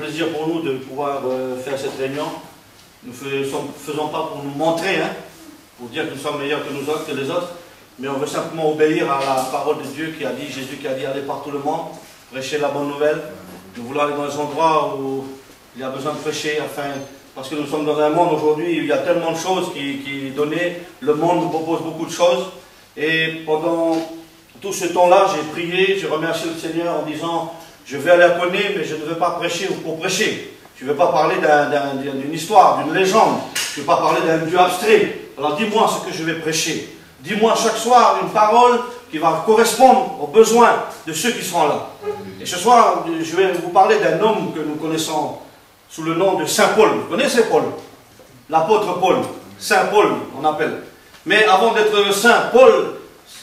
plaisir pour nous de pouvoir faire cette réunion. Nous ne faisons pas pour nous montrer, hein, pour dire que nous sommes meilleurs que nous autres, que les autres, mais on veut simplement obéir à la parole de Dieu qui a dit, Jésus qui a dit, allez par tout le monde, prêcher la bonne nouvelle. Nous voulons aller dans les endroits où il y a besoin de prêcher, parce que nous sommes dans un monde aujourd'hui où il y a tellement de choses qui sont données, le monde nous propose beaucoup de choses, et pendant tout ce temps-là, j'ai prié, j'ai remercié le Seigneur en disant, je vais aller à Koné, mais je ne veux pas prêcher pour prêcher. Je ne veux pas parler d'une histoire, d'une légende. Je ne veux pas parler d'un Dieu abstrait. Alors dis-moi ce que je vais prêcher. Dis-moi chaque soir une parole qui va correspondre aux besoins de ceux qui seront là. Et ce soir, je vais vous parler d'un homme que nous connaissons sous le nom de Saint Paul. Vous connaissez Paul? L'apôtre Paul. Saint Paul, on appelle. Mais avant d'être Saint Paul,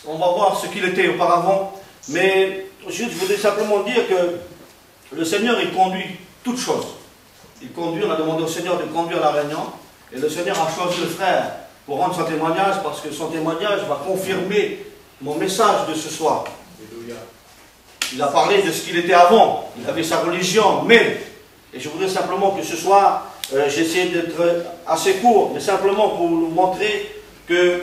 on va voir ce qu'il était auparavant. Mais je voudrais simplement dire que le Seigneur, il conduit toutes choses. Il conduit, on a demandé au Seigneur de conduire la réunion. Et le Seigneur a choisi le frère pour rendre son témoignage, parce que son témoignage va confirmer mon message de ce soir. Il a parlé de ce qu'il était avant. Il avait sa religion, mais... Et je voudrais simplement que ce soir, j'essaie d'être assez court, mais simplement pour vous montrer que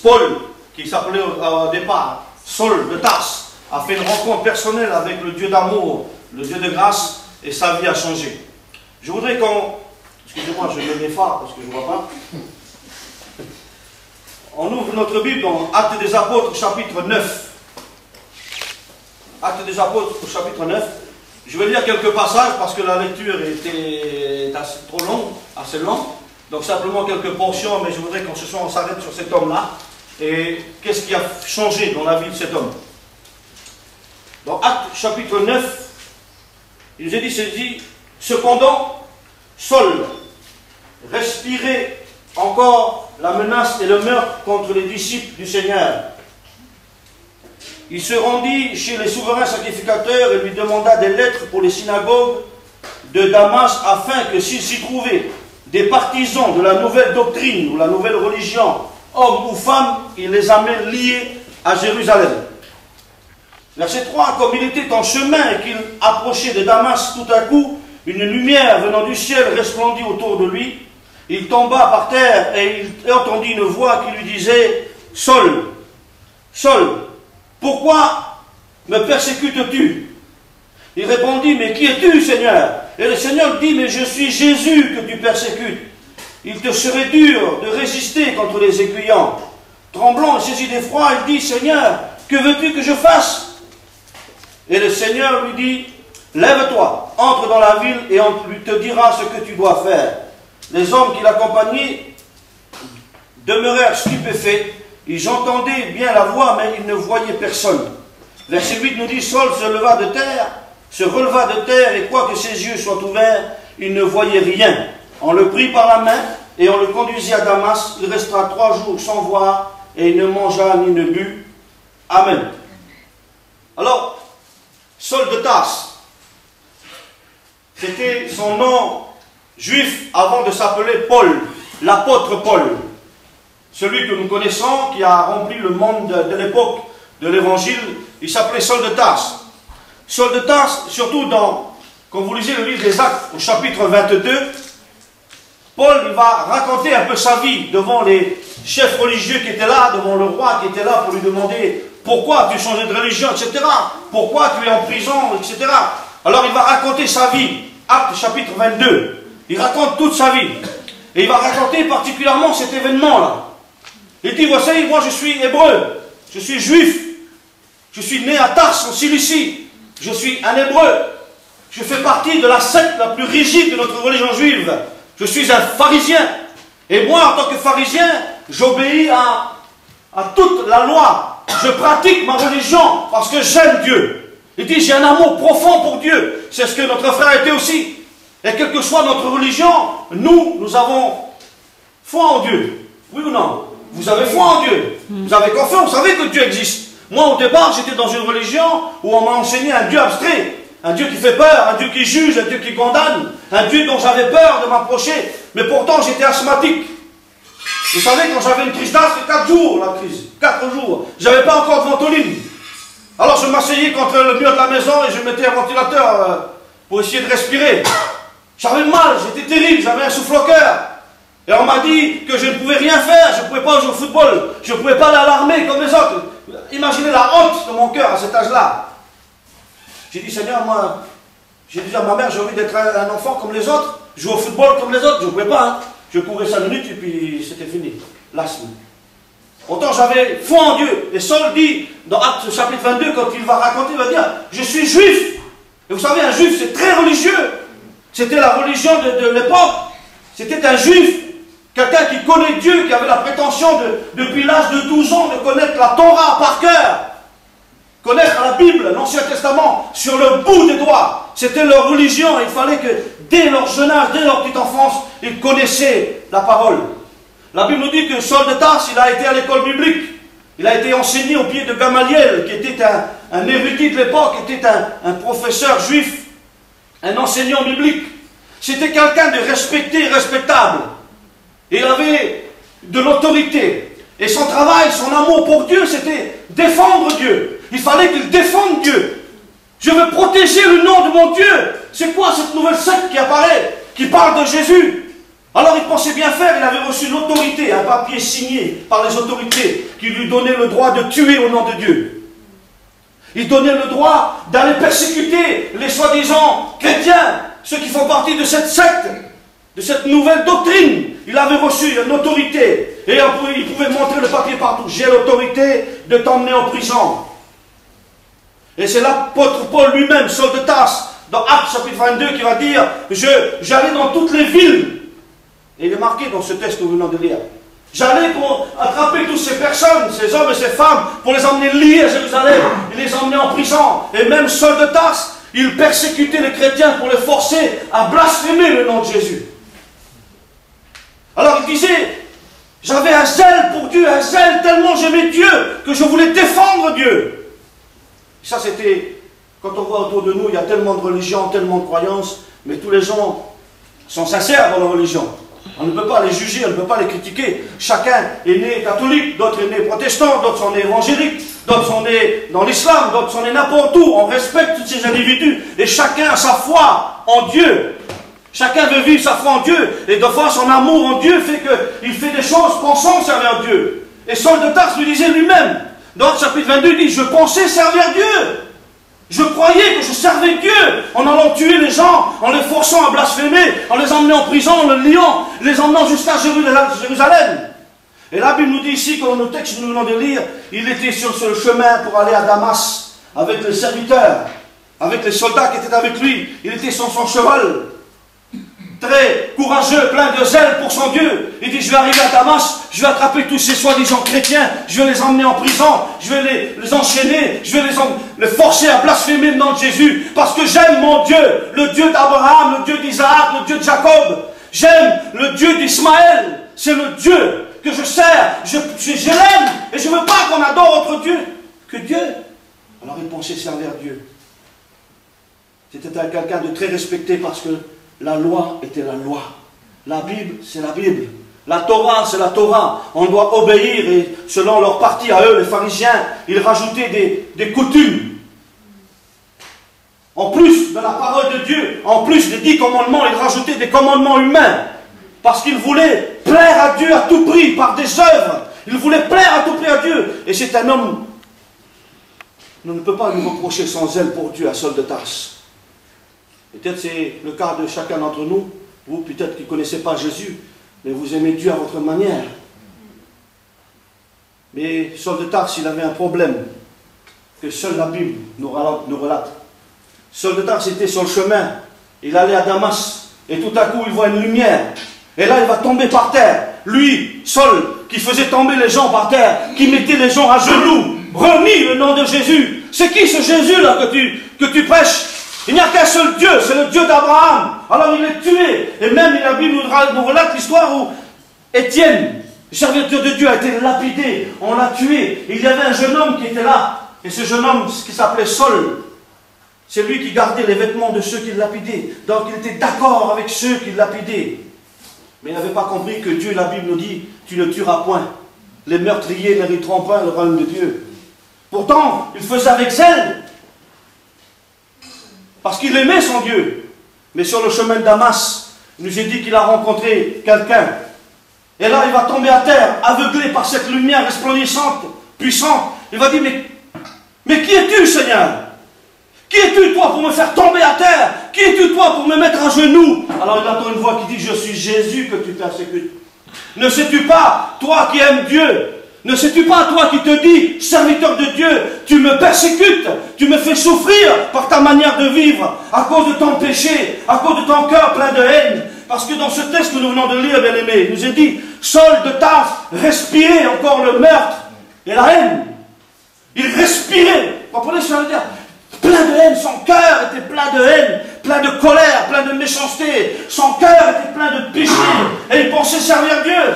Paul, qui s'appelait au départ Saul de Tarse, a fait une rencontre personnelle avec le Dieu d'amour, le Dieu de grâce, et sa vie a changé. Je voudrais qu'on... Excusez-moi, je mets mes phares parce que je ne vois pas. On ouvre notre Bible dans Actes des Apôtres, chapitre 9. Actes des Apôtres, chapitre 9. Je vais lire quelques passages parce que la lecture était trop longue, assez longue. Donc simplement quelques portions, mais je voudrais qu'en ce soir on s'arrête sur cet homme-là. Et qu'est-ce qui a changé dans la vie de cet homme? Dans Actes chapitre 9, il nous est dit, cependant, Saul respirait encore la menace et le meurtre contre les disciples du Seigneur. Il se rendit chez les souverains sacrificateurs et lui demanda des lettres pour les synagogues de Damas, afin que s'il s'y trouvait des partisans de la nouvelle doctrine ou la nouvelle religion, hommes ou femmes, il les amène liés à Jérusalem. Verset 3, comme il était en chemin et qu'il approchait de Damas, tout à coup, une lumière venant du ciel resplendit autour de lui. Il tomba par terre et il entendit une voix qui lui disait, « Saul, Saul, pourquoi me persécutes-tu » Il répondit, « Mais qui es-tu, Seigneur » Et le Seigneur dit, « Mais je suis Jésus que tu persécutes. Il te serait dur de résister contre les aiguillons. » Tremblant et saisi d'effroi, il dit, « Seigneur, que veux-tu que je fasse » Et le Seigneur lui dit, « Lève-toi, entre dans la ville et on te dira ce que tu dois faire. » Les hommes qui l'accompagnaient demeurèrent stupéfaits. Ils entendaient bien la voix, mais ils ne voyaient personne. Verset 8 nous dit, Saul se releva de terre, et quoique ses yeux soient ouverts, il ne voyait rien. On le prit par la main, et on le conduisit à Damas. Il resta 3 jours sans voir, et il ne mangea ni ne but. Amen. Alors, Saul de Tarse, c'était son nom juif avant de s'appeler Paul, l'apôtre Paul. Celui que nous connaissons, qui a rempli le monde de l'époque de l'évangile, il s'appelait Saul de Tarse. Saul de Tarse, surtout quand vous lisez le livre des Actes, au chapitre 22, Paul il va raconter un peu sa vie devant les chefs religieux qui étaient là, devant le roi qui était là pour lui demander pourquoi tu changé de religion, etc. Pourquoi tu es en prison, etc. Alors il va raconter sa vie. Actes chapitre 22. Il raconte toute sa vie. Et il va raconter particulièrement cet événement-là. Il dit, voici, moi je suis hébreu, je suis juif, je suis né à Tarse, en Cilicie, je suis un hébreu, je fais partie de la secte la plus rigide de notre religion juive, je suis un pharisien, et moi en tant que pharisien, j'obéis à toute la loi, je pratique ma religion parce que j'aime Dieu. Il dit, j'ai un amour profond pour Dieu, c'est ce que notre frère était aussi, et quelle que soit notre religion, nous avons foi en Dieu, oui ou non? Vous avez foi en Dieu, vous avez confiance, vous savez que Dieu existe. Moi, au départ, j'étais dans une religion où on m'a enseigné un Dieu abstrait, un Dieu qui fait peur, un Dieu qui juge, un Dieu qui condamne, un Dieu dont j'avais peur de m'approcher, mais pourtant j'étais asthmatique. Vous savez, quand j'avais une crise d'asthme, 4 jours la crise, 4 jours, j'avais pas encore de ventoline. Alors je m'asseyais contre le mur de la maison et je mettais un ventilateur pour essayer de respirer. J'avais mal, j'étais terrible, j'avais un souffle au cœur. Et on m'a dit que je ne pouvais rien faire, je ne pouvais pas jouer au football, je ne pouvais pas aller à l'armée comme les autres. Imaginez la honte de mon cœur à cet âge-là. J'ai dit, Seigneur, moi, j'ai dit à ma mère, j'ai envie d'être un enfant comme les autres, jouer au football comme les autres, je ne pouvais pas. Hein. Je courais 5 minutes et puis c'était fini. L'asthme. Pourtant, j'avais foi en Dieu. Et Saul dit, dans Actes chapitre 22, quand il va raconter, il va dire, je suis juif. Et vous savez, un juif, c'est très religieux. C'était la religion de l'époque. C'était un juif. Quelqu'un qui connaît Dieu, qui avait la prétention depuis l'âge de 12 ans de connaître la Torah par cœur. Connaître la Bible, l'Ancien Testament, sur le bout des doigts. C'était leur religion. Il fallait que dès leur jeune âge, dès leur petite enfance, ils connaissaient la parole. La Bible nous dit que Saul de Tarse, il a été à l'école biblique. Il a été enseigné au pied de Gamaliel, qui était un érudit de l'époque, qui était un professeur juif, un enseignant biblique. C'était quelqu'un de respecté, respectable. Il avait de l'autorité. Et son travail, son amour pour Dieu, c'était défendre Dieu. Il fallait qu'il défende Dieu. Je veux protéger le nom de mon Dieu. C'est quoi cette nouvelle secte qui apparaît, qui parle de Jésus? Alors il pensait bien faire, il avait reçu l'autorité, un papier signé par les autorités qui lui donnait le droit de tuer au nom de Dieu. Il donnait le droit d'aller persécuter les soi-disant chrétiens, ceux qui font partie de cette secte, de cette nouvelle doctrine. Il avait reçu une autorité et il pouvait montrer le papier partout. J'ai l'autorité de t'emmener en prison. Et c'est l'apôtre Paul lui-même, Saul de Tarse, dans Actes chapitre 22, qui va dire, j'allais dans toutes les villes. Et il est marqué dans ce texte que nous venons de lire. J'allais pour attraper toutes ces personnes, ces hommes et ces femmes, pour les emmener liés à Jérusalem, et les emmener en prison. Et même Saul de Tarse, il persécutait les chrétiens pour les forcer à blasphémer le nom de Jésus. Alors il disait, j'avais un zèle pour Dieu, un zèle tellement j'aimais Dieu, que je voulais défendre Dieu. Et ça c'était, quand on voit autour de nous, il y a tellement de religions, tellement de croyances, mais tous les gens sont sincères dans leur religion. On ne peut pas les juger, on ne peut pas les critiquer. Chacun est né catholique, d'autres sont nés protestants, d'autres sont nés évangéliques, d'autres sont nés dans l'islam, d'autres sont nés n'importe où. On respecte tous ces individus et chacun a sa foi en Dieu. Chacun veut vivre sa foi en Dieu et de fois son amour en Dieu fait qu'il fait des choses pensant servir Dieu. Et Saul de Tarse lui disait lui-même, dans le chapitre 22, il dit, je pensais servir Dieu. Je croyais que je servais Dieu en allant tuer les gens, en les forçant à blasphémer, en les emmenant en prison, en les liant, les emmenant jusqu'à Jérusalem. Et la Bible nous dit ici, dans le texte que nous venons de lire, il était sur ce chemin pour aller à Damas avec les serviteurs, avec les soldats qui étaient avec lui. Il était sur son cheval, très courageux, plein de zèle pour son Dieu. Il dit, je vais arriver à Damas, je vais attraper tous ces soi-disant chrétiens, je vais les emmener en prison, je vais les enchaîner, je vais les forcer à blasphémer le nom de Jésus, parce que j'aime mon Dieu, le Dieu d'Abraham, le Dieu d'Isaac, le Dieu de Jacob. J'aime le Dieu d'Ismaël, c'est le Dieu que je sers, je l'aime, et je ne veux pas qu'on adore autre Dieu que Dieu. Alors il pensait servir Dieu. C'était quelqu'un de très respecté parce que la loi était la loi. La Bible, c'est la Bible. La Torah, c'est la Torah. On doit obéir et selon leur parti à eux, les pharisiens, ils rajoutaient des coutumes. En plus de la parole de Dieu, en plus des 10 commandements, ils rajoutaient des commandements humains. Parce qu'ils voulaient plaire à Dieu à tout prix, par des œuvres. Ils voulaient plaire à tout prix à Dieu. Et c'est un homme, on ne peut pas lui reprocher son zèle pour Dieu à Saul de Tarse. Peut-être c'est le cas de chacun d'entre nous, vous peut-être qui ne connaissez pas Jésus, mais vous aimez Dieu à votre manière. Mais Saul de Tarse, il avait un problème que seule la Bible nous relate. Saul de Tarse était sur le chemin, il allait à Damas, et tout à coup il voit une lumière, et là il va tomber par terre. Lui, Saul, qui faisait tomber les gens par terre, qui mettait les gens à genoux, renie le nom de Jésus. C'est qui ce Jésus-là que tu prêches? Il n'y a qu'un seul Dieu, c'est le Dieu d'Abraham. Alors il est tué. Et même la Bible nous relate l'histoire où Étienne, le serviteur de Dieu, a été lapidé. On l'a tué. Et il y avait un jeune homme qui était là. Et ce jeune homme, qui s'appelait Saul, c'est lui qui gardait les vêtements de ceux qui le lapidaient. Donc il était d'accord avec ceux qui le lapidaient. Mais il n'avait pas compris que Dieu, la Bible nous dit, tu ne tueras point. Les meurtriers n'hériteront pas le royaume de Dieu. Pourtant, il faisait avec zèle. Parce qu'il aimait son Dieu. Mais sur le chemin de Damas, il nous est dit qu'il a rencontré quelqu'un. Et là, il va tomber à terre, aveuglé par cette lumière resplendissante, puissante. Il va dire, mais qui es-tu, Seigneur? Qui es-tu, toi, pour me faire tomber à terre? Qui es-tu, toi, pour me mettre à genoux? Alors il entend une voix qui dit, je suis Jésus que tu persécutes. Ne sais-tu pas, toi qui aimes Dieu, ne sais-tu pas, toi qui te dis, serviteur de Dieu, tu me persécutes, tu me fais souffrir par ta manière de vivre, à cause de ton péché, à cause de ton cœur plein de haine. Parce que dans ce texte que nous venons de lire, bien aimé, il nous est dit, Saul de Tarse respirait encore le meurtre et la haine. Il respirait, vous comprenez ce que ça veut dire? Plein de haine, son cœur était plein de haine, plein de colère, plein de méchanceté. Son cœur était plein de péché et il pensait servir Dieu.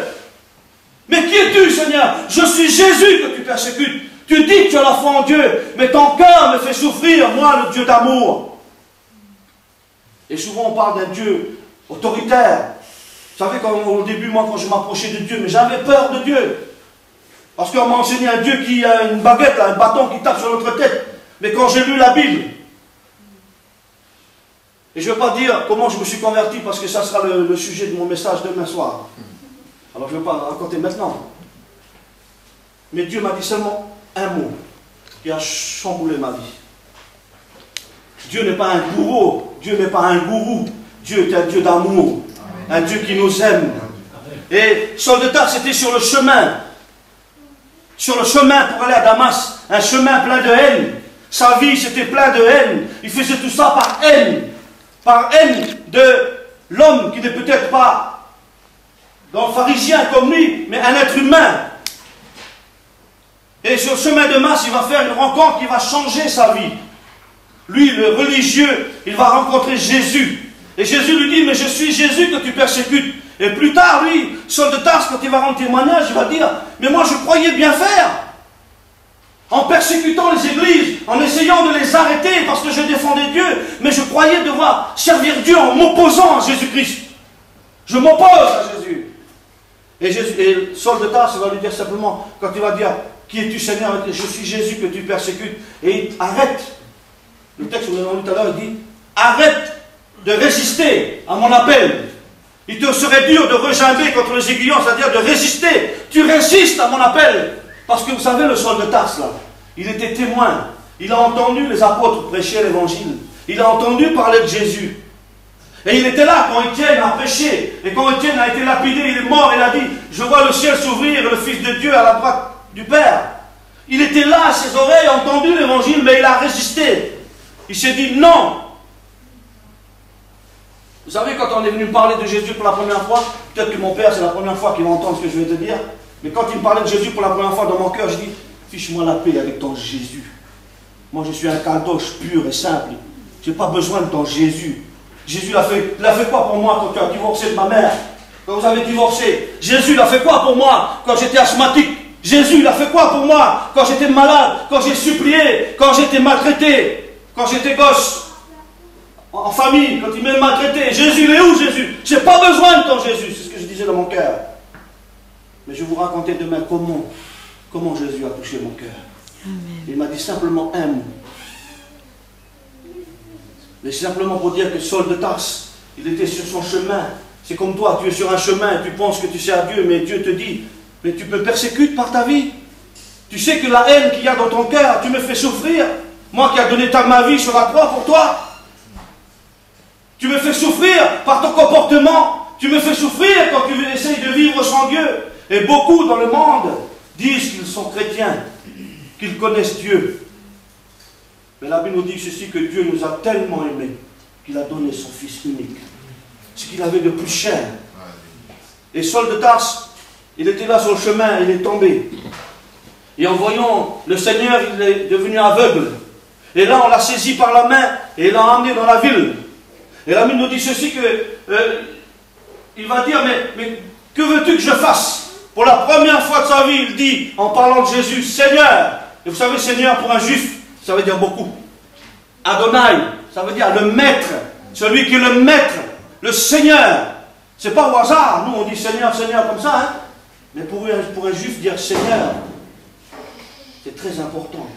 Mais qui es-tu, Seigneur? Je suis Jésus que tu persécutes. Tu dis que tu as la foi en Dieu, mais ton cœur me fait souffrir, moi, le Dieu d'amour. Et souvent on parle d'un Dieu autoritaire. Vous savez, au début, moi, quand je m'approchais de Dieu, mais j'avais peur de Dieu. Parce qu'on m'a enseigné un Dieu qui a une baguette, un bâton qui tape sur notre tête. Mais quand j'ai lu la Bible, et je ne vais pas dire comment je me suis converti, parce que ça sera le sujet de mon message demain soir. Alors je ne vais pas raconter maintenant. Mais Dieu m'a dit seulement un mot qui a chamboulé ma vie. Dieu n'est pas un bourreau, Dieu n'est pas un gourou, Dieu est un Dieu d'amour, un Dieu qui nous aime. Et Saul de Tarse était sur le chemin pour aller à Damas, un chemin plein de haine. Sa vie, c'était plein de haine. Il faisait tout ça par haine de l'homme qui n'est peut-être pas dans le pharisien comme lui, mais un être humain. Et sur le chemin de Damas, il va faire une rencontre qui va changer sa vie. Lui, le religieux, il va rencontrer Jésus. Et Jésus lui dit, mais je suis Jésus que tu persécutes. Et plus tard, lui, Saul de Tarse, quand il va rendre témoignage, il va dire, mais moi je croyais bien faire. En persécutant les églises, en essayant de les arrêter parce que je défendais Dieu, mais je croyais devoir servir Dieu en m'opposant à Jésus-Christ. Je m'oppose à Jésus. Et Saul de Tarse va lui dire simplement, quand il va dire, qui es-tu Seigneur? Je suis Jésus que tu persécutes. Et arrête. Le texte que nous avons lu tout à l'heure, il dit, arrête de résister à mon appel. Il te serait dur de regimber contre les aiguillons, c'est-à-dire de résister. Tu résistes à mon appel. Parce que vous savez, le Saul de Tarse, là, il était témoin. Il a entendu les apôtres prêcher l'évangile. Il a entendu parler de Jésus. Et il était là quand Étienne a prêché. Et quand Étienne a été lapidé, il est mort. Il a dit, je vois le ciel s'ouvrir et le Fils de Dieu à la droite du Père. Il était là, ses oreilles ont entendu l'évangile, mais il a résisté. Il s'est dit non. Vous savez, quand on est venu parler de Jésus pour la première fois, peut-être que mon père, c'est la première fois qu'il va entendre ce que je vais te dire, mais quand il me parlait de Jésus pour la première fois dans mon cœur, je dis, fiche-moi la paix avec ton Jésus. Moi, je suis un caldoche pur et simple. Je n'ai pas besoin de ton Jésus. Jésus il a fait quoi pour moi quand tu as divorcé de ma mère? Quand vous avez divorcé? Jésus il a fait quoi pour moi quand j'étais asthmatique? Jésus il a fait quoi pour moi quand j'étais malade? Quand j'ai supplié? Quand j'étais maltraité? Quand j'étais gosse? En famille, quand il m'a maltraité, Jésus, il est où Jésus? Je n'ai pas besoin de ton Jésus, c'est ce que je disais dans mon cœur. Mais je vais vous raconter demain comment Jésus a touché mon cœur. Il m'a dit simplement un mot. Mais simplement pour dire que Saul de Tarse, il était sur son chemin. C'est comme toi, tu es sur un chemin, tu penses que tu sers Dieu, mais Dieu te dit, mais tu me persécutes par ta vie. Tu sais que la haine qu'il y a dans ton cœur, tu me fais souffrir. Moi qui ai donné ma vie sur la croix pour toi. Tu me fais souffrir par ton comportement. Tu me fais souffrir quand tu essayes de vivre sans Dieu. Et beaucoup dans le monde disent qu'ils sont chrétiens, qu'ils connaissent Dieu. Mais la Bible nous dit ceci, que Dieu nous a tellement aimés qu'il a donné son Fils unique. Ce qu'il avait de plus cher. Et Saul de Tarse, il était là sur le chemin, il est tombé. Et en voyant le Seigneur, il est devenu aveugle. Et là, on l'a saisi par la main et il l'a emmené dans la ville. Et la Bible nous dit ceci que il va dire, mais que veux-tu que je fasse? Pour la première fois de sa vie, il dit, en parlant de Jésus, Seigneur. Et vous savez, Seigneur, pour un juif, ça veut dire beaucoup. Adonai, ça veut dire le maître. Celui qui est le maître, le Seigneur. C'est pas au hasard. Nous, on dit Seigneur, Seigneur comme ça. Hein? Mais pour un juif, dire Seigneur, c'est très important.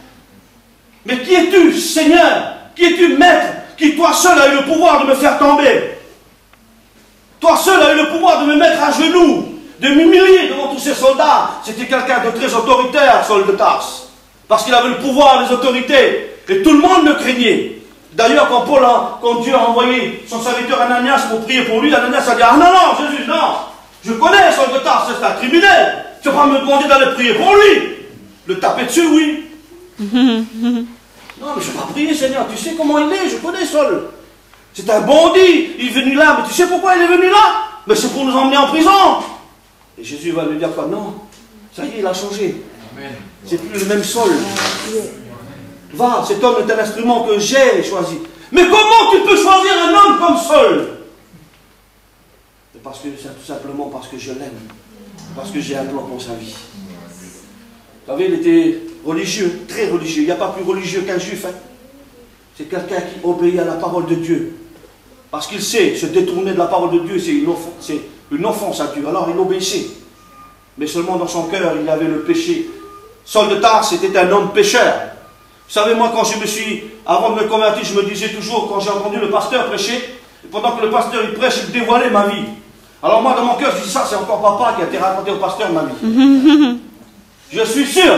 Mais qui es-tu, Seigneur? Qui es-tu, maître? qui toi seul a eu le pouvoir de me faire tomber. Toi seul a eu le pouvoir de me mettre à genoux, de m'humilier devant tous ces soldats. C'était quelqu'un de très autoritaire, Saul de Tarse, parce qu'il avait le pouvoir, les autorités, et tout le monde le craignait. D'ailleurs, quand Dieu a envoyé son serviteur Ananias pour prier pour lui, Ananias a dit, ah non, non, Jésus, non, je connais Saul de Tarse, c'est un criminel, tu ne vas pas me demander d'aller prier pour lui. Le taper dessus, oui. Non, mais je ne vais pas prier, Seigneur, tu sais comment il est, je connais Saul. C'est un bandit, il est venu là, mais tu sais pourquoi il est venu là? Mais c'est pour nous emmener en prison. Et Jésus va lui dire quoi? Non, ça y est, il a changé. C'est plus le même Saul. Va, cet homme est un instrument que j'ai choisi. Mais comment tu peux choisir un homme comme Saul? Parce que c'est tout simplement parce que je l'aime. Parce que j'ai un plan pour sa vie. Vous savez, il était religieux, très religieux. Il n'y a pas plus religieux qu'un juif. Hein. C'est quelqu'un qui obéit à la parole de Dieu. Parce qu'il sait se détourner de la parole de Dieu, c'est une offense à Dieu. Alors il obéissait. Mais seulement dans son cœur, il avait le péché. Saul de Tarse était un homme pécheur. Vous savez, moi, avant de me convertir, je me disais toujours, quand j'ai entendu le pasteur prêcher, et pendant que le pasteur il prêche, il dévoilait ma vie. Alors moi, dans mon cœur, je dis ça, c'est encore papa qui a été raconté au pasteur ma vie. Je suis sûr.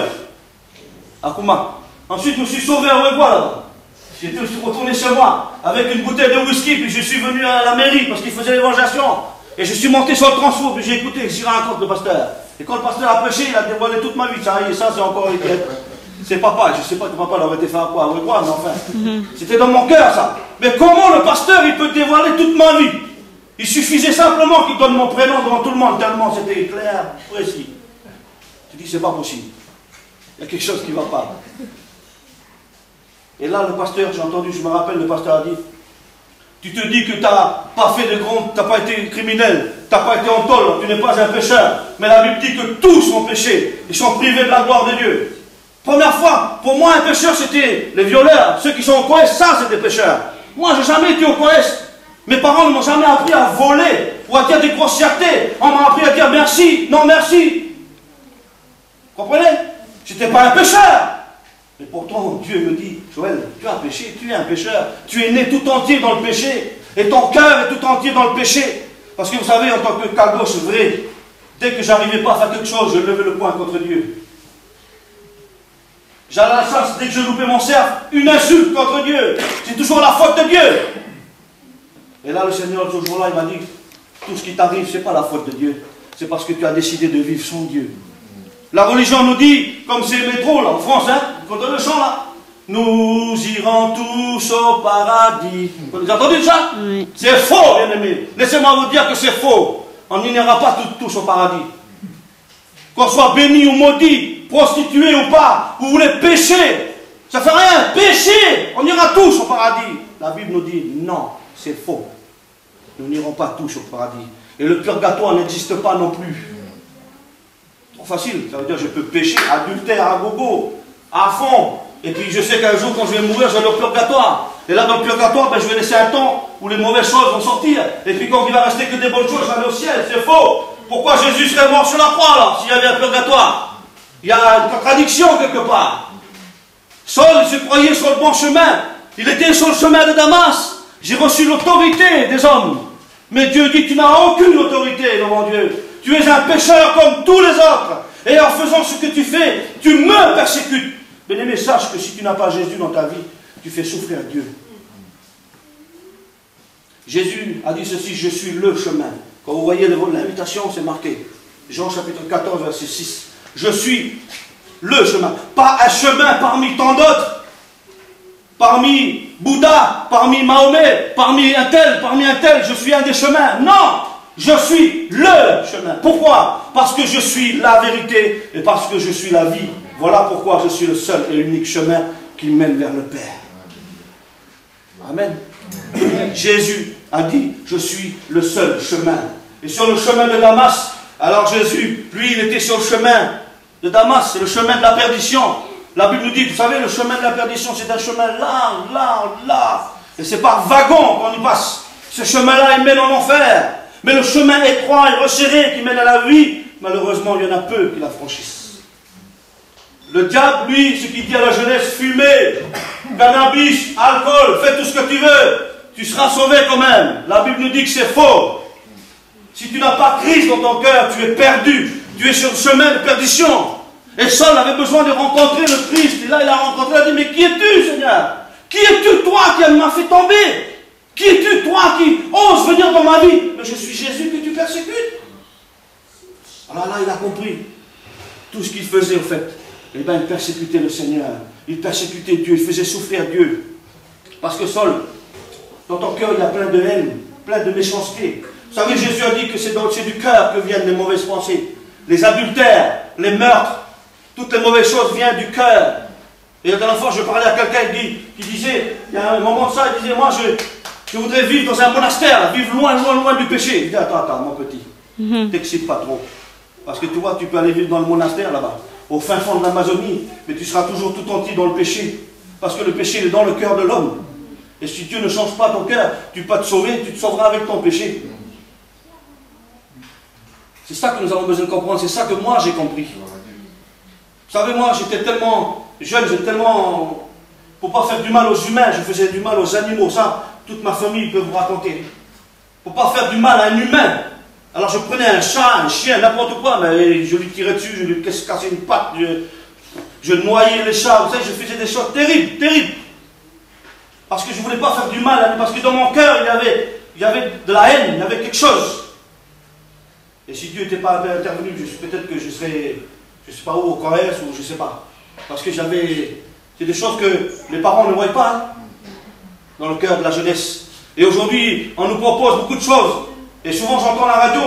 Akuma. Ensuite, je me suis sauvé à Ouégoua là-bas. J'étais retourné chez moi avec une bouteille de whisky, puis je suis venu à la mairie parce qu'il faisait l'évangélisation. Et je suis monté sur le transfo, puis j'ai écouté ce qu'il raconte le pasteur. Et quand le pasteur a prêché, il a dévoilé toute ma vie. Ça, c'est encore c'est papa. Je ne sais pas que papa l'aurait été fait à quoi, à Ouégoua, mais enfin. C'était dans mon cœur, ça. Mais comment le pasteur, il peut dévoiler toute ma vie? Il suffisait simplement qu'il donne mon prénom devant tout le monde, tellement c'était clair, précis. Tu dis, c'est pas possible. Il y a quelque chose qui ne va pas. Et là, le pasteur, j'ai entendu, je me rappelle, le pasteur a dit, tu te dis que tu n'as pas fait de grands, tu n'as pas été criminel, tu n'as pas été en tôle, tu n'es pas un pécheur. Mais la Bible dit que tous ont péché, ils sont privés de la gloire de Dieu. Première fois, pour moi, un pécheur, c'était les violeurs. Ceux qui sont au Coès, ça, c'est des pécheurs. Moi, je n'ai jamais été au Coès. Mes parents ne m'ont jamais appris à voler ou à dire des grossièretés. On m'a appris à dire merci, non merci. Vous comprenez? Je n'étais pas un pécheur. Mais pourtant, Dieu me dit, Joël, tu as péché, tu es un pécheur. Tu es né tout entier dans le péché. Et ton cœur est tout entier dans le péché. Parce que vous savez, en tant que cagoche vrai, dès que j'arrivais pas à faire quelque chose, je levais le poing contre Dieu. J'allais à la chasse, dès que je loupais mon cerf, une insulte contre Dieu. C'est toujours la faute de Dieu. Et là, le Seigneur, ce jour-là, il m'a dit, tout ce qui t'arrive, ce n'est pas la faute de Dieu. C'est parce que tu as décidé de vivre sans Dieu. La religion nous dit, comme c'est le métro, là, en France, hein, vous entendez le chant, là? Nous irons tous au paradis. Vous avez entendu ça? Oui. C'est faux, bien aimé. Laissez-moi vous dire que c'est faux. On n'ira pas tous au paradis. Qu'on soit béni ou maudit, prostitué ou pas, vous voulez pécher, ça fait rien, pécher, on ira tous au paradis. La Bible nous dit, non, c'est faux. Nous n'irons pas tous au paradis. Et le purgatoire n'existe pas non plus. Trop facile, ça veut dire que je peux pécher, adultère, à gogo, à fond. Et puis je sais qu'un jour, quand je vais mourir, je vais aller au purgatoire. Et là, dans le purgatoire, ben, je vais laisser un temps où les mauvaises choses vont sortir. Et puis quand il va rester que des bonnes choses, je vais aller au ciel. C'est faux. Pourquoi Jésus serait mort sur la croix, là, s'il y avait un purgatoire? Il y a une contradiction quelque part. Saul se croyait sur le bon chemin. Il était sur le chemin de Damas. J'ai reçu l'autorité des hommes. Mais Dieu dit, tu n'as aucune autorité devant Dieu. Tu es un pécheur comme tous les autres. Et en faisant ce que tu fais, tu me persécutes. Bien-aimé, sache que si tu n'as pas Jésus dans ta vie, tu fais souffrir Dieu. Jésus a dit ceci, je suis le chemin. Quand vous voyez l'invitation, c'est marqué. Jean chapitre 14, verset 6. Je suis le chemin. Pas un chemin parmi tant d'autres. Parmi Bouddha, parmi Mahomet, parmi un tel, je suis un des chemins. Non, je suis le chemin. Pourquoi? Parce que je suis la vérité et parce que je suis la vie. Voilà pourquoi je suis le seul et unique chemin qui mène vers le Père. Amen. Jésus a dit, je suis le seul chemin. Et sur le chemin de Damas, alors Jésus, lui, il était sur le chemin de Damas, c'est le chemin de la perdition. La Bible nous dit, vous savez, le chemin de la perdition, c'est un chemin large. Et c'est par wagon qu'on y passe. Ce chemin-là, il mène en enfer. Mais le chemin étroit et resserré qui mène à la vie, malheureusement, il y en a peu qui la franchissent. Le diable, lui, ce qu'il dit à la jeunesse, fumez, cannabis, alcool, fais tout ce que tu veux. Tu seras sauvé quand même. La Bible nous dit que c'est faux. Si tu n'as pas Christ dans ton cœur, tu es perdu. Tu es sur le chemin de perdition. Et Saul avait besoin de rencontrer le Christ. Et là, il a rencontré, il a dit, mais qui es-tu, Seigneur? Qui es-tu, toi, qui m'a fait tomber? Qui es-tu, toi, qui ose venir dans ma vie? Mais je suis Jésus que tu persécutes. Alors là, il a compris tout ce qu'il faisait, au fait. Eh bien, il persécutait le Seigneur. Il persécutait Dieu. Il faisait souffrir Dieu. Parce que Saul, dans ton cœur, il y a plein de haine, plein de méchanceté. Vous savez, Jésus a dit que c'est du cœur que viennent les mauvaises pensées. Les adultères, les meurtres, toutes les mauvaises choses viennent du cœur. Et la dernière fois, je parlais à quelqu'un qui disait, il y a un moment de ça, il disait, moi, je voudrais vivre dans un monastère, là, vivre loin, loin, loin du péché. Je dis, attends, mon petit, t'excite pas trop. Parce que tu vois, tu peux aller vivre dans le monastère, là-bas, au fin fond de l'Amazonie, mais tu seras toujours tout entier dans le péché. Parce que le péché, il est dans le cœur de l'homme. Et si Dieu ne change pas ton cœur, tu peux te sauver, tu te sauveras avec ton péché. C'est ça que nous avons besoin de comprendre, c'est ça que moi j'ai compris. Vous savez, moi j'étais tellement jeune, j'étais tellement... Pour ne pas faire du mal aux humains, je faisais du mal aux animaux, ça, toute ma famille peut vous raconter. Pour ne pas faire du mal à un humain. Alors je prenais un chat, un chien, n'importe quoi, mais je lui tirais dessus, je lui cassais une patte, je noyais les chats, vous savez, je faisais des choses terribles, terribles. Parce que je ne voulais pas faire du mal, parce que dans mon cœur, il y avait de la haine, il y avait quelque chose. Et si Dieu n'était pas intervenu, peut-être que je serais, je ne sais pas où, au Corrèze, ou je ne sais pas. Parce que c'est des choses que les parents ne voient pas dans le cœur de la jeunesse. Et aujourd'hui, on nous propose beaucoup de choses. Et souvent, j'entends à la radio,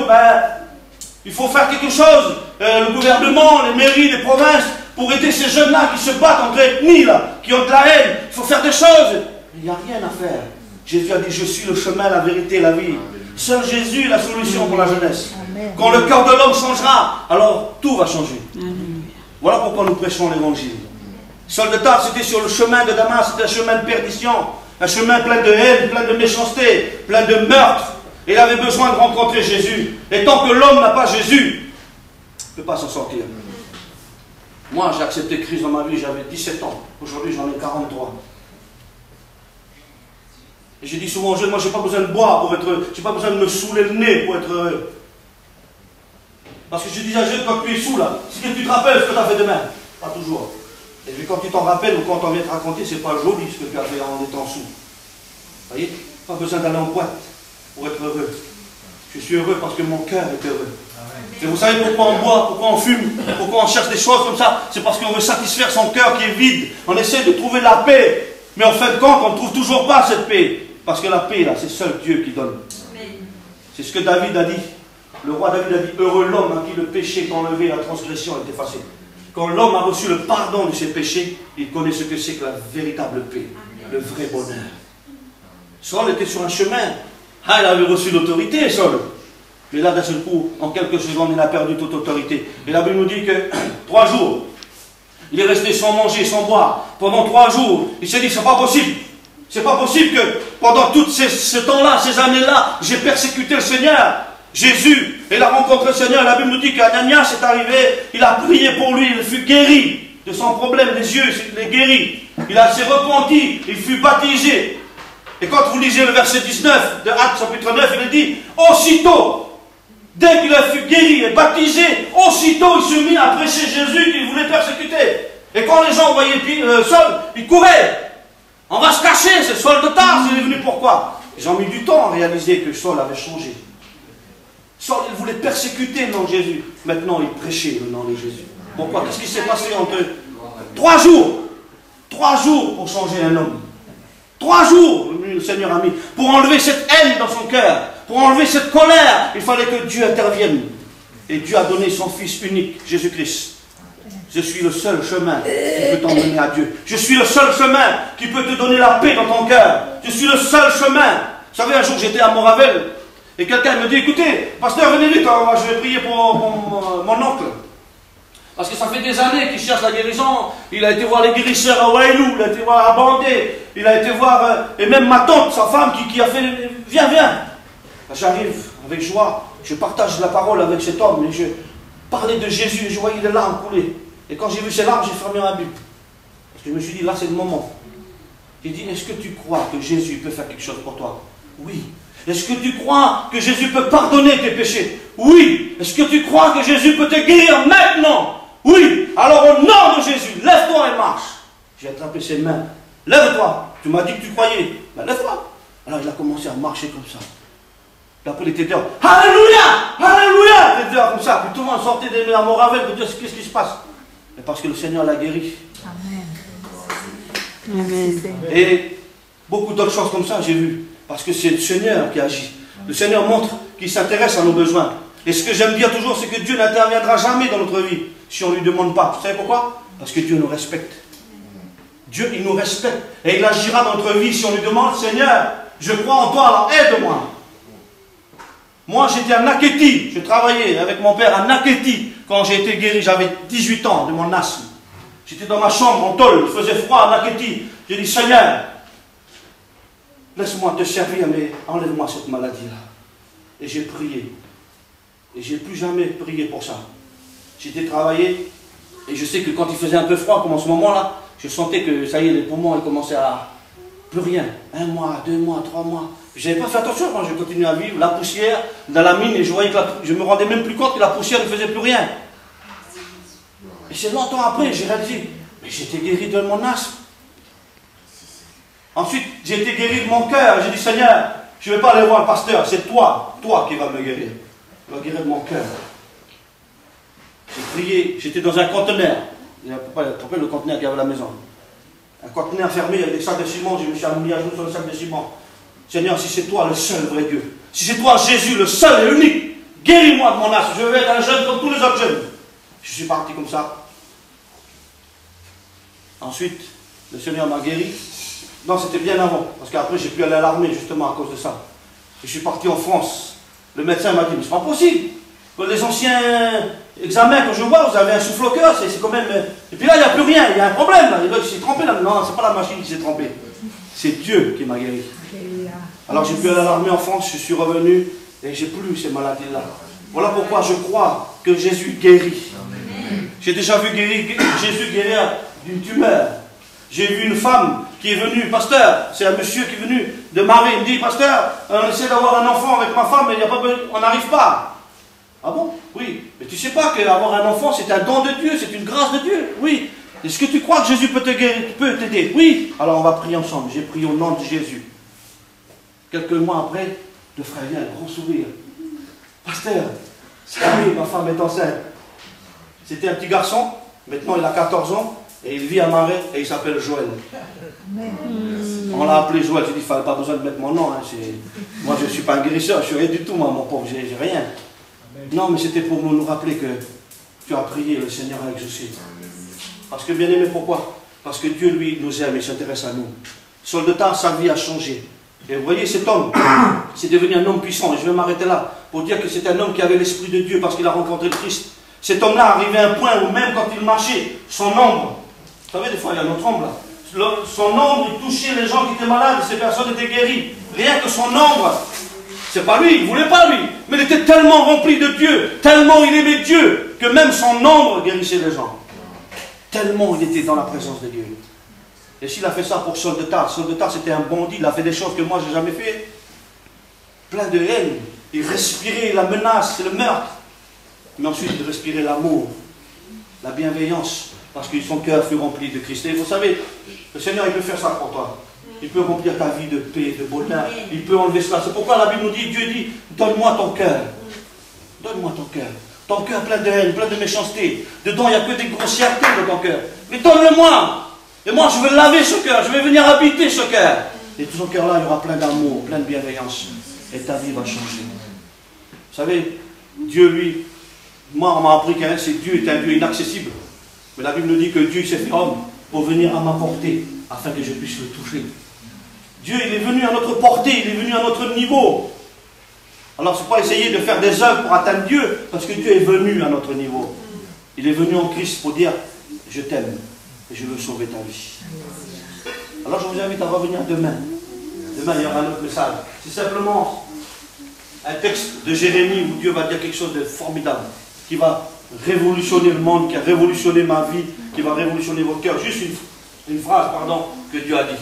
il faut faire quelque chose. Le gouvernement, les mairies, les provinces, pour aider ces jeunes-là qui se battent entre ethnies, là, qui ont de la haine. Il faut faire des choses. Il n'y a rien à faire. Jésus a dit, je suis le chemin, la vérité et la vie. Seul Jésus est la solution pour la jeunesse. Amen. Quand le cœur de l'homme changera, alors tout va changer. Amen. Voilà pourquoi nous prêchons l'évangile. Saul de Tarse, c'était sur le chemin de Damas, c'était un chemin de perdition, un chemin plein de haine, plein de méchanceté, plein de meurtre. Il avait besoin de rencontrer Jésus. Et tant que l'homme n'a pas Jésus, il ne peut pas s'en sortir. Moi, j'ai accepté Christ dans ma vie, j'avais 17 ans. Aujourd'hui, j'en ai 43. Et j'ai dit souvent aux jeunes, moi, je n'ai pas besoin de boire pour être heureux. Je n'ai pas besoin de me saouler le nez pour être heureux. Parce que je dis à jeune, quand tu es sous là, si tu te rappelles ce que tu as fait demain, pas toujours. Et puis quand tu t'en rappelles ou quand on vient te raconter, c'est pas joli ce que tu as fait en étant sous. Vous voyez, pas besoin d'aller en boîte pour être heureux. Je suis heureux parce que mon cœur est heureux. Et vous savez pourquoi on boit, pourquoi on fume, pourquoi on cherche des choses comme ça? C'est parce qu'on veut satisfaire son cœur qui est vide. On essaie de trouver la paix. Mais en fin de compte, on ne trouve toujours pas cette paix. Parce que la paix, là, c'est seul Dieu qui donne. C'est ce que David a dit. Le roi David a dit, heureux l'homme à qui le péché est enlevé, la transgression est effacée. Quand l'homme a reçu le pardon de ses péchés, il connaît ce que c'est que la véritable paix, le vrai bonheur. Saul était sur un chemin. Ah, il avait reçu l'autorité, Saul. Mais là, d'un seul coup, en quelques secondes, il a perdu toute autorité. Et la Bible nous dit que 3 jours, il est resté sans manger, sans boire. Pendant 3 jours, il s'est dit, c'est pas possible. C'est pas possible que pendant tout ce temps-là, ces années-là, j'ai persécuté le Seigneur. Jésus, il a rencontré le Seigneur. La Bible nous dit qu'Ananias est arrivé, il a prié pour lui, il fut guéri de son problème des yeux, il est guéri. Il s'est repenti, il fut baptisé. Et quand vous lisez le verset 19 de Actes chapitre 9, il est dit, aussitôt, dès qu'il a fut guéri et baptisé, aussitôt il se mit à prêcher Jésus qu'il voulait persécuter. Et quand les gens voyaient Saul, ils couraient. On va se cacher, c'est Saul de Tarse, il est venu pourquoi? Ils ont mis du temps à réaliser que Saul avait changé. Saul, il voulait persécuter le nom de Jésus. Maintenant, il prêchait le nom de Jésus. Pourquoi? Qu'est-ce qui s'est passé entre eux? 3 jours. 3 jours pour changer un homme. 3 jours, le Seigneur a mis, pour enlever cette haine dans son cœur, pour enlever cette colère, il fallait que Dieu intervienne. Et Dieu a donné son Fils unique, Jésus-Christ. Je suis le seul chemin qui peut t'emmener à Dieu. Je suis le seul chemin qui peut te donner la paix dans ton cœur. Je suis le seul chemin. Vous savez, un jour j'étais à Montravel et quelqu'un me dit, écoutez, pasteur, venez vite, je vais prier pour mon oncle. Parce que ça fait des années qu'il cherche la guérison. Il a été voir les guérisseurs à Wailou, il a été voir à Bandé, il a été voir, et même ma tante, sa femme, qui a fait, viens. J'arrive avec joie, je partage la parole avec cet homme, et je parlais de Jésus, et je voyais les larmes couler. Et quand j'ai vu ces larmes, j'ai fermé ma Bible. Parce que je me suis dit, là c'est le moment. J'ai dit, est-ce que tu crois que Jésus peut faire quelque chose pour toi? Oui. Est-ce que tu crois que Jésus peut pardonner tes péchés? Oui. Est-ce que tu crois que Jésus peut te guérir maintenant? Oui. Alors au nom de Jésus, lève-toi et marche. J'ai attrapé ses mains. Lève-toi. Tu m'as dit que tu croyais. Ben, lève-toi. Alors il a commencé à marcher comme ça. Puis après il était dehors. Alléluia! Alléluia! Il était dehors comme ça. Puis tout le monde sortait de la moravelle pour dire qu'est-ce qui se passe. Mais parce que le Seigneur l'a guéri. Amen. Amen. Et beaucoup d'autres choses comme ça, j'ai vu. Parce que c'est le Seigneur qui agit. Le Seigneur montre qu'il s'intéresse à nos besoins. Et ce que j'aime dire toujours, c'est que Dieu n'interviendra jamais dans notre vie si on ne lui demande pas. Vous savez pourquoi? Parce que Dieu nous respecte. Dieu, il nous respecte. Et il agira dans notre vie si on lui demande, Seigneur, je crois en toi, alors aide-moi. Moi, j'étais à Naketi. Je travaillais avec mon père à Naketi. Quand j'ai été guéri, j'avais 18 ans de mon asthme. J'étais dans ma chambre en tôle, il faisait froid à Naketi. J'ai dit, Seigneur, laisse-moi te servir, mais enlève-moi cette maladie-là. Et j'ai prié. Et j'ai plus jamais prié pour ça. J'étais travaillé, et je sais que quand il faisait un peu froid, comme en ce moment-là, je sentais que, ça y est, les poumons, ils commençaient à... Plus rien. 1 mois, 2 mois, 3 mois. Je n'avais pas fait attention quand je continuais à vivre. La poussière dans la mine, et je voyais que je me rendais même plus compte que la poussière ne faisait plus rien. Et c'est longtemps après, j'ai réalisé, mais j'étais guéri de mon asthme. Ensuite, j'ai été guéri de mon cœur. J'ai dit, Seigneur, je ne vais pas aller voir le pasteur, c'est toi qui vas me guérir. Tu vas guérir de mon cœur. J'ai prié, j'étais dans un conteneur. Il n'y a pas le conteneur qu'il y avait à la maison. Un conteneur fermé avec des sacs de ciment, je me suis mis à genoux sur le sac de ciment. Seigneur, si c'est toi le seul vrai Dieu, si c'est toi Jésus, le seul et unique, guéris-moi de mon asthme, je veux être un jeune comme tous les autres jeunes. Je suis parti comme ça. Ensuite, le Seigneur m'a guéri. Non, c'était bien avant, parce qu'après j'ai pu aller à l'armée justement à cause de ça. Et je suis parti en France. Le médecin m'a dit, mais c'est pas possible. Les anciens examens que je vois, vous avez un souffle au cœur, c'est quand même... Et puis là, il n'y a plus rien, il y a un problème là. Il s'est trompé là. Non, c'est pas la machine qui s'est trompée. C'est Dieu qui m'a guéri. Alors j'ai pu aller à l'armée en France, je suis revenu et j'ai plus ces maladies-là. Voilà pourquoi je crois que Jésus guérit. J'ai déjà vu Jésus guérir d'une tumeur. J'ai vu une femme qui est venue, pasteur, c'est un monsieur qui est venu de Marie, il me dit, pasteur, on essaie d'avoir un enfant avec ma femme, mais on n'arrive pas. Ah bon? Oui. Mais tu ne sais pas qu'avoir un enfant, c'est un don de Dieu, c'est une grâce de Dieu. Oui. Est-ce que tu crois que Jésus peut t'aider? Oui. Alors on va prier ensemble. J'ai prié au nom de Jésus. Quelques mois après, le frère vient, un grand sourire. Pasteur, ça y est, ma femme est enceinte. C'était un petit garçon, maintenant il a 14 ans, et il vit à Marais, et il s'appelle Joël. On l'a appelé Joël, j'ai dit, il ne fallait pas besoin de mettre mon nom. Hein. Moi je ne suis pas un guérisseur, je ne suis rien du tout, moi, mon pauvre, j'ai rien. Non, mais c'était pour nous rappeler que tu as prié, le Seigneur a exaucé. Parce que bien aimé, pourquoi? Parce que Dieu, lui, nous aime et s'intéresse à nous. Saul de Tarse, sa vie a changé. Et vous voyez, cet homme, c'est devenu un homme puissant. Et je vais m'arrêter là pour dire que c'est un homme qui avait l'Esprit de Dieu parce qu'il a rencontré le Christ. Cet homme-là arrivait à un point où même quand il marchait, son ombre, vous savez, des fois il y a notre ombre là, son ombre, il touchait les gens qui étaient malades et ces personnes étaient guéries. Rien que son ombre, c'est pas lui, il ne voulait pas lui, mais il était tellement rempli de Dieu, tellement il aimait Dieu, que même son ombre guérissait les gens. Tellement il était dans la présence de Dieu. Et s'il a fait ça pour Saul de Tarse, Saul de Tarse c'était un bandit, il a fait des choses que moi je n'ai jamais fait. Plein de haine, il respirait la menace, le meurtre. Mais ensuite il respirait l'amour, la bienveillance, parce que son cœur fut rempli de Christ. Et vous savez, le Seigneur il peut faire ça pour toi. Il peut remplir ta vie de paix, de bonheur. Il peut enlever cela. C'est pourquoi la Bible nous dit, Dieu dit, donne-moi ton cœur. Donne-moi ton cœur. Ton cœur plein de haine, plein de méchanceté. Dedans, il n'y a que des grossièretés dans ton cœur. Mais donne-le-moi. Et moi, je veux laver ce cœur. Je vais venir habiter ce cœur. Et tout son cœur-là, il y aura plein d'amour, plein de bienveillance. Et ta vie va changer. Vous savez, Dieu, lui, moi, on m'a appris que Dieu est un Dieu inaccessible. Mais la Bible nous dit que Dieu s'est fait homme pour venir à ma portée, afin que je puisse le toucher. Dieu, il est venu à notre portée, il est venu à notre niveau. Alors, il ne faut pas essayer de faire des œuvres pour atteindre Dieu, parce que Dieu est venu à notre niveau. Il est venu en Christ pour dire, je t'aime et je veux sauver ta vie. Alors, je vous invite à revenir demain. Demain, il y aura un autre message. C'est simplement un texte de Jérémie où Dieu va dire quelque chose de formidable, qui va révolutionner le monde, qui a révolutionné ma vie, qui va révolutionner vos cœurs. Juste une phrase, pardon, que Dieu a dit.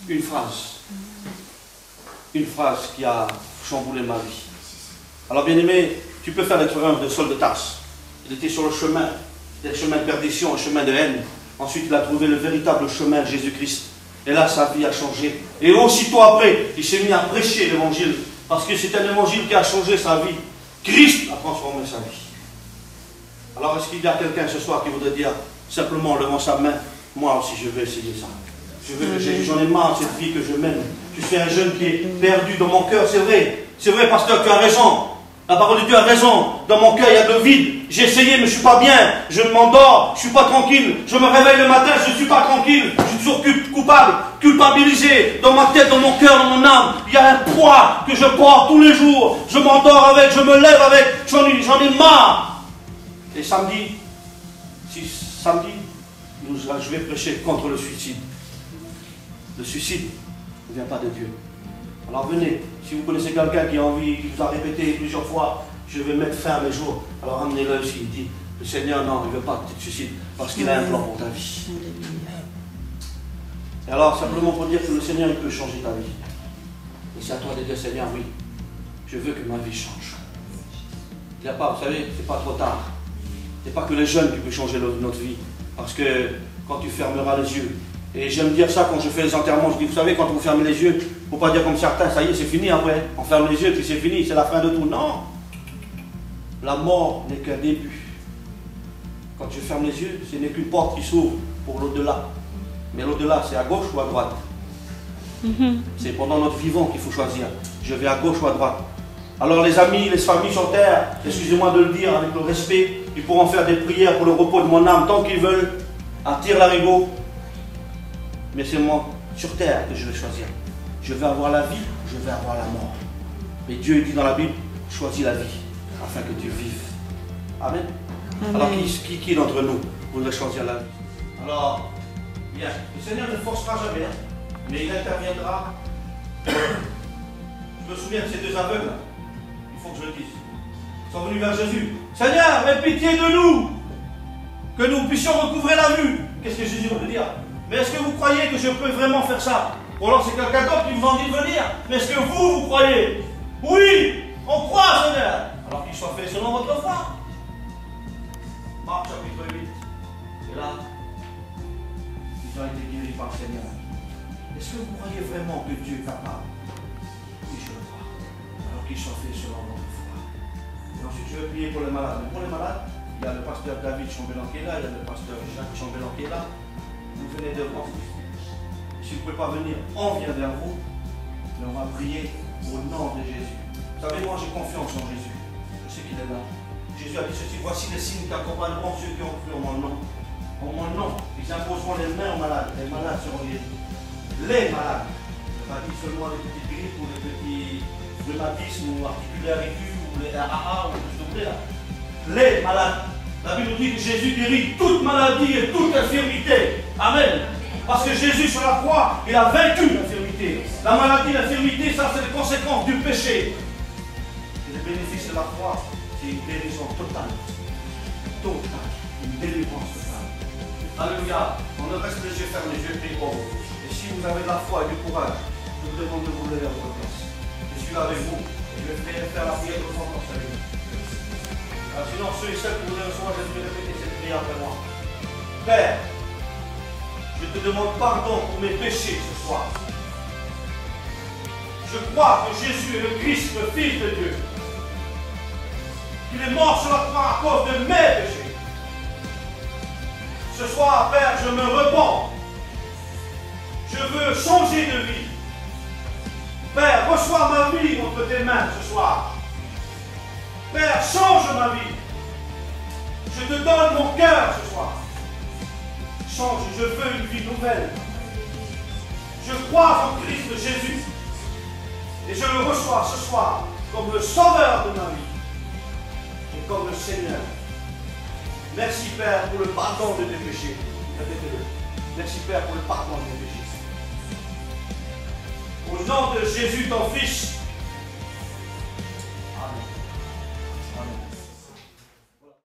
une phrase qui a chamboulé ma vie. Alors bien aimé, tu peux faire l'expérience de Saul de Tarse. Il était sur le chemin de perdition, un chemin de haine. Ensuite, il a trouvé le véritable chemin de Jésus-Christ. Et là, sa vie a changé. Et aussitôt après, il s'est mis à prêcher l'évangile. Parce que c'est un évangile qui a changé sa vie. Christ a transformé sa vie. Alors, est-ce qu'il y a quelqu'un ce soir qui voudrait dire, simplement en levant sa main, moi aussi je vais essayer ça. J'en ai marre de cette vie que je mène. Je suis un jeune qui est perdu dans mon cœur, c'est vrai. C'est vrai, pasteur, tu as raison. La parole de Dieu a raison. Dans mon cœur, il y a de vide. J'ai essayé, mais je ne suis pas bien. Je m'endors, je ne suis pas tranquille. Je me réveille le matin, je ne suis pas tranquille. Je suis toujours coupable, culpabilisé. Dans ma tête, dans mon cœur, dans mon âme, il y a un poids que je porte tous les jours. Je m'endors avec, je me lève avec. J'en ai marre. Et samedi, je vais prêcher contre le suicide. Le suicide ne vient pas de Dieu. Alors venez, si vous connaissez quelqu'un qui a envie, qui vous a répété plusieurs fois, je vais mettre fin à mes jours, alors amenez-le ici. Il dit, le Seigneur, non, il ne veut pas que tu te suicides, parce qu'il a un plan pour ta vie. Et alors, simplement pour dire que le Seigneur, il peut changer ta vie. Et c'est à toi de dire, Seigneur, oui, je veux que ma vie change. Il n'y a pas, vous savez, c'est pas trop tard. Ce n'est pas que les jeunes qui peuvent changer notre vie. Parce que quand tu fermeras les yeux, et j'aime dire ça quand je fais les enterrements, je dis, vous savez, quand vous fermez les yeux, il ne faut pas dire comme certains, ça y est, c'est fini après. On ferme les yeux, puis c'est fini, c'est la fin de tout. Non. La mort n'est qu'un début. Quand je ferme les yeux, ce n'est qu'une porte qui s'ouvre pour l'au-delà. Mais l'au-delà, c'est à gauche ou à droite? C'est pendant notre vivant qu'il faut choisir. Je vais à gauche ou à droite. Alors les amis, les familles sur terre, excusez-moi de le dire avec le respect, ils pourront faire des prières pour le repos de mon âme tant qu'ils veulent, à tire-larigot. Mais c'est moi sur terre que je vais choisir. Je vais avoir la vie, je vais avoir la mort. Mais Dieu dit dans la Bible, choisis la vie, afin que tu vives. Amen. Amen. Alors qui d'entre nous voudrait choisir la vie? Alors, bien, le Seigneur ne forcera jamais, mais il interviendra. Je me souviens de ces deux aveugles, il faut que je le dise. Ils sont venus vers Jésus. Seigneur, aie pitié de nous, que nous puissions recouvrer la vue. Qu'est-ce que Jésus veut dire? Mais est-ce que vous croyez que je peux vraiment faire ça? Ou alors c'est quelqu'un d'autre qui vous en dit de venir. Mais est-ce que vous croyez? Oui, on croit, Seigneur. Alors qu'il soit fait selon votre foi. Marc chapitre 8. Et là, ils ont été guéris par le Seigneur. Est-ce que vous croyez vraiment que Dieu est capable? Oui, je le crois. Alors qu'il soit fait selon votre foi. Et ensuite, je vais prier pour les malades. Mais pour les malades, il y a le pasteur David Chambellan qui est là, il y a le pasteur Jacques Chambellan qui est là. Vous venez devant. Si vous ne pouvez pas venir, on vient vers vous. Mais on va prier au nom de Jésus. Vous savez, moi j'ai confiance en Jésus. Je sais qu'il est là. Jésus a dit ceci, voici les signes qui accompagneront ceux qui ont cru en mon nom. En mon nom, ils imposeront les mains aux malades. Les malades seront guéris. Les malades. Je pas dit seulement les petites grippes ou les petits rhumatismes ou articulaires aigus ou les AA ou tout ce là. Les malades. La Bible nous dit que Jésus guérit toute maladie et toute infirmité. Amen. Parce que Jésus sur la croix, il a vaincu l'infirmité. La maladie, l'infirmité, ça c'est les conséquences du péché. Et le bénéfice de la croix, c'est une guérison totale. Totale. Une délivrance totale. Alléluia. On ne reste les yeux fermés, je prie pour vous. Et si vous avez de la foi et du courage, je vous demande de vous lever à votre place. Je suis là avec vous. Et je vais faire la prière de votre force avec vous. Alors, sinon, ceux et celles qui voudraient recevoir Jésus, répétez cette prière après moi. Père, je te demande pardon pour mes péchés ce soir. Je crois que Jésus est le Christ, le Fils de Dieu. Qu'il est mort sur la croix à cause de mes péchés. Ce soir, Père, je me repens. Je veux changer de vie. Père, reçois ma vie entre tes mains ce soir. Père, change ma vie. Je te donne mon cœur ce soir. Change, je veux une vie nouvelle. Je crois en Christ Jésus. Et je le reçois ce soir comme le sauveur de ma vie. Et comme le Seigneur. Merci Père pour le pardon de tes péchés. Répétez-le. Merci Père pour le pardon de tes péchés. Au nom de Jésus, ton Fils,